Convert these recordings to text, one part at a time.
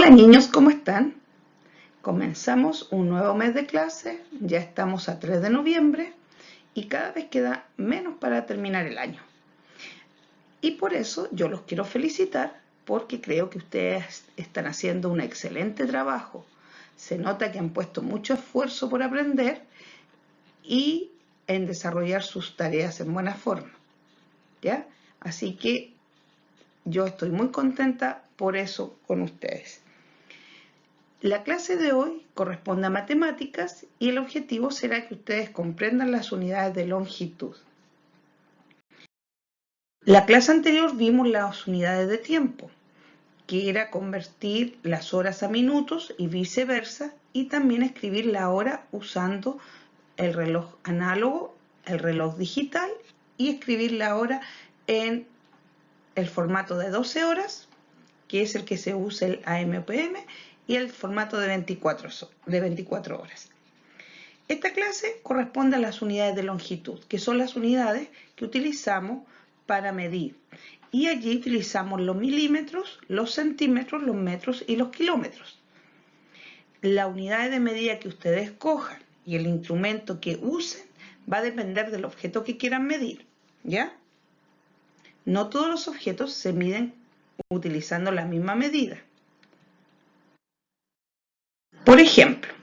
Hola niños, ¿cómo están? Comenzamos un nuevo mes de clase, ya estamos a 3 de noviembre y cada vez queda menos para terminar el año. Y por eso yo los quiero felicitar porque creo que ustedes están haciendo un excelente trabajo. Se nota que han puesto mucho esfuerzo por aprender y en desarrollar sus tareas en buena forma, ¿ya? Así que yo estoy muy contenta por eso con ustedes. La clase de hoy corresponde a matemáticas y el objetivo será que ustedes comprendan las unidades de longitud. La clase anterior vimos las unidades de tiempo, que era convertir las horas a minutos y viceversa, y también escribir la hora usando el reloj análogo, el reloj digital, y escribir la hora en el formato de 12 horas, que es el que se usa el AM/PM, y el formato de 24 horas. Esta clase corresponde a las unidades de longitud, que son las unidades que utilizamos para medir. Y allí utilizamos los milímetros, los centímetros, los metros y los kilómetros. La unidad de medida que ustedes escojan y el instrumento que usen va a depender del objeto que quieran medir, ¿ya? No todos los objetos se miden utilizando la misma medida. Por ejemplo,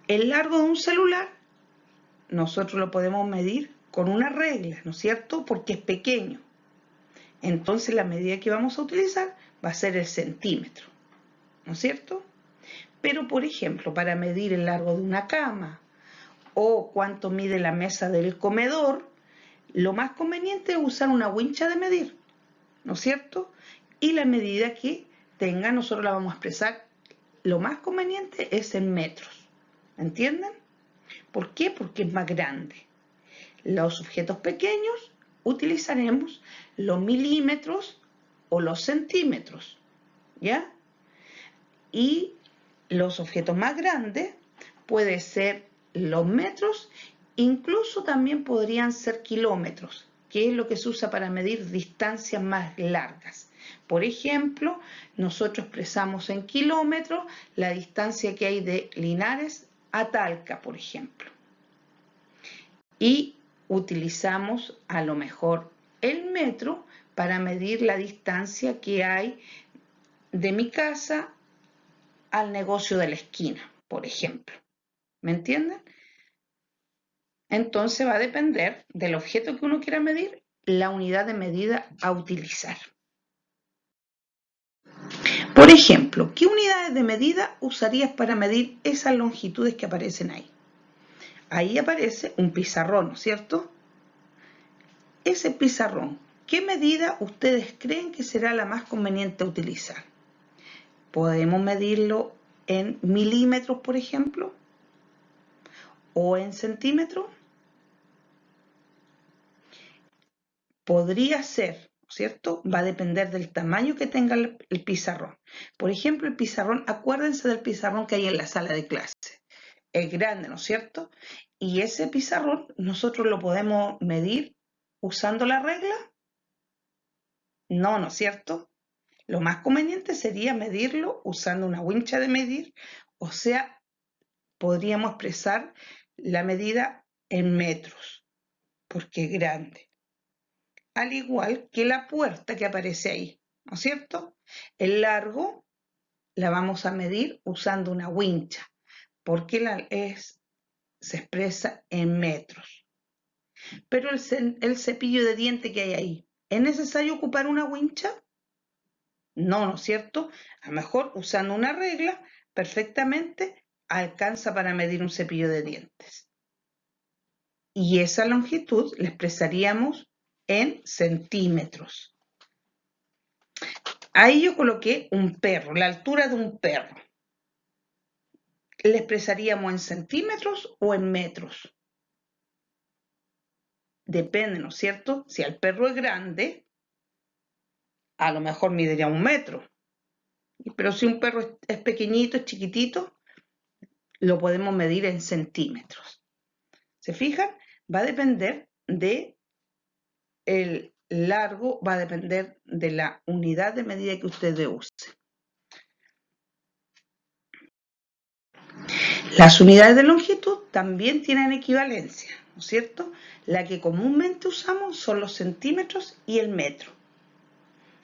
el largo de un celular nosotros lo podemos medir con una regla, ¿no es cierto? Porque es pequeño. Entonces la medida que vamos a utilizar va a ser el centímetro, ¿no es cierto? Pero, por ejemplo, para medir el largo de una cama o cuánto mide la mesa del comedor, lo más conveniente es usar una wincha de medir, ¿no es cierto? Y la medida que tenga nosotros la vamos a expresar, lo más conveniente es en metros, ¿entienden? ¿Por qué? Porque es más grande. Los objetos pequeños utilizaremos los milímetros o los centímetros, ¿ya? Y los objetos más grandes pueden ser los metros, incluso también podrían ser kilómetros, que es lo que se usa para medir distancias más largas. Por ejemplo, nosotros expresamos en kilómetros la distancia que hay de Linares a Talca, por ejemplo. Y utilizamos a lo mejor el metro para medir la distancia que hay de mi casa al negocio de la esquina, por ejemplo. ¿Me entienden? Entonces va a depender del objeto que uno quiera medir, la unidad de medida a utilizar. Por ejemplo, ¿qué unidades de medida usarías para medir esas longitudes que aparecen ahí? Ahí aparece un pizarrón, ¿no es cierto? Ese pizarrón, ¿qué medida ustedes creen que será la más conveniente utilizar? ¿Podemos medirlo en milímetros, por ejemplo? ¿O en centímetros? Podría ser, ¿cierto? Va a depender del tamaño que tenga el pizarrón. Por ejemplo, el pizarrón, acuérdense del pizarrón que hay en la sala de clase. Es grande, ¿no es cierto? Y ese pizarrón nosotros lo podemos medir usando la regla. No, ¿no es cierto? Lo más conveniente sería medirlo usando una wincha de medir, o sea, podríamos expresar la medida en metros, porque es grande. Al igual que la puerta que aparece ahí, ¿no es cierto? El largo la vamos a medir usando una wincha, porque se expresa en metros. Pero el cepillo de diente que hay ahí, ¿es necesario ocupar una wincha? No, ¿no es cierto? A lo mejor usando una regla perfectamente alcanza para medir un cepillo de dientes. Y esa longitud la expresaríamos en centímetros. Ahí yo coloqué un perro, la altura de un perro. ¿La expresaríamos en centímetros o en metros? Depende, ¿no es cierto? Si el perro es grande, a lo mejor mediría 1 metro. Pero si un perro es pequeñito, es chiquitito, lo podemos medir en centímetros. ¿Se fijan? Va a depender de el largo, va a depender de la unidad de medida que ustedes usen. Las unidades de longitud también tienen equivalencia, ¿no es cierto? La que comúnmente usamos son los centímetros y el metro.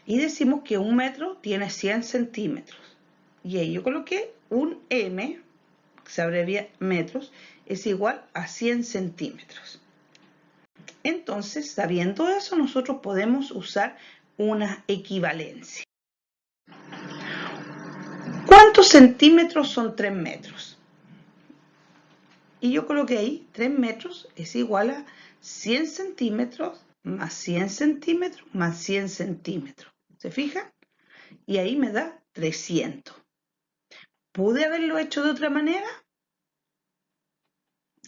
Y decimos que un metro tiene 100 centímetros. Y ahí yo coloqué un M, que se abrevia metros, es igual a 100 centímetros. Entonces, sabiendo eso, nosotros podemos usar una equivalencia. ¿Cuántos centímetros son 3 metros? Y yo coloqué ahí 3 metros es igual a 100 centímetros más 100 centímetros más 100 centímetros. ¿Se fijan? Y ahí me da 300. ¿Pude haberlo hecho de otra manera?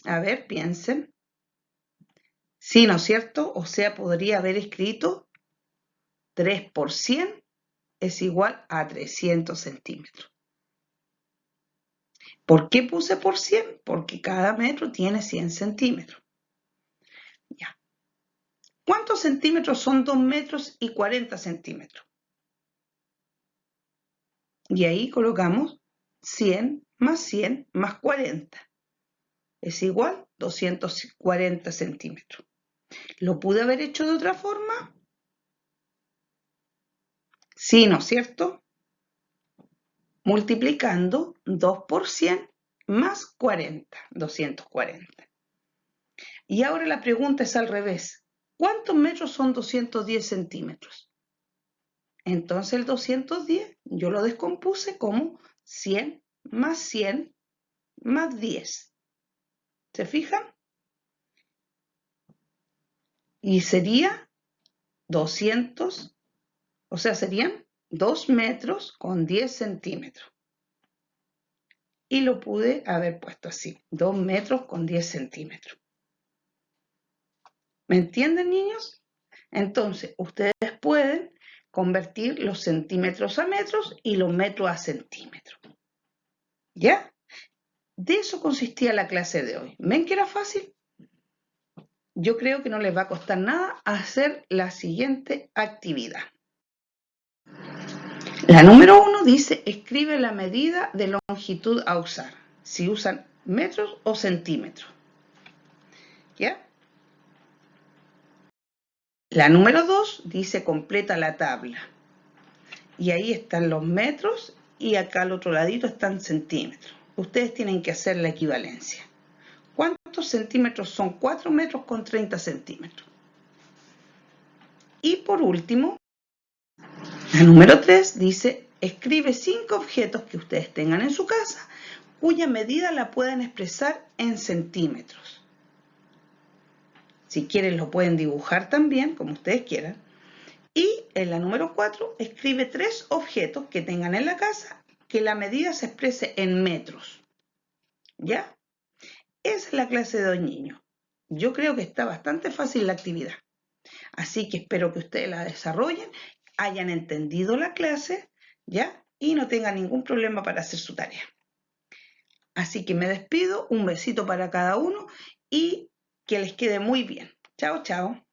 A ver, piensen. Sí, ¿no es cierto? O sea, podría haber escrito 3 por 100 es igual a 300 centímetros. ¿Por qué puse por 100? Porque cada metro tiene 100 centímetros. Ya. ¿Cuántos centímetros son 2 metros y 40 centímetros? Y ahí colocamos 100 más 40. Es igual a 240 centímetros. ¿Lo pude haber hecho de otra forma? Sí, ¿no es cierto? Multiplicando 2 por 100 más 40, 240. Y ahora la pregunta es al revés. ¿Cuántos metros son 210 centímetros? Entonces el 210 yo lo descompuse como 100 más 10. ¿Se fijan? Y sería 200, o sea, serían 2 metros con 10 centímetros. Y lo pude haber puesto así, 2 metros con 10 centímetros. ¿Me entienden, niños? Entonces, ustedes pueden convertir los centímetros a metros y los metros a centímetros. ¿Ya? De eso consistía la clase de hoy. ¿Ven que era fácil? Yo creo que no les va a costar nada hacer la siguiente actividad. La número 1 dice, escribe la medida de longitud a usar, si usan metros o centímetros. ¿Ya? La número 2 dice, completa la tabla. Y ahí están los metros y acá al otro ladito están centímetros. Ustedes tienen que hacer la equivalencia. ¿Cuántos centímetros son 4 metros con 30 centímetros? Y por último, la número 3 dice, escribe 5 objetos que ustedes tengan en su casa cuya medida la pueden expresar en centímetros. Si quieren lo pueden dibujar también, como ustedes quieran. Y en la número 4 escribe 3 objetos que tengan en la casa que la medida se exprese en metros. ¿Ya? Esa es la clase de hoy, niños. Yo creo que está bastante fácil la actividad. Así que espero que ustedes la desarrollen, hayan entendido la clase, ¿ya? Y no tengan ningún problema para hacer su tarea. Así que me despido, un besito para cada uno y que les quede muy bien. Chao, chao.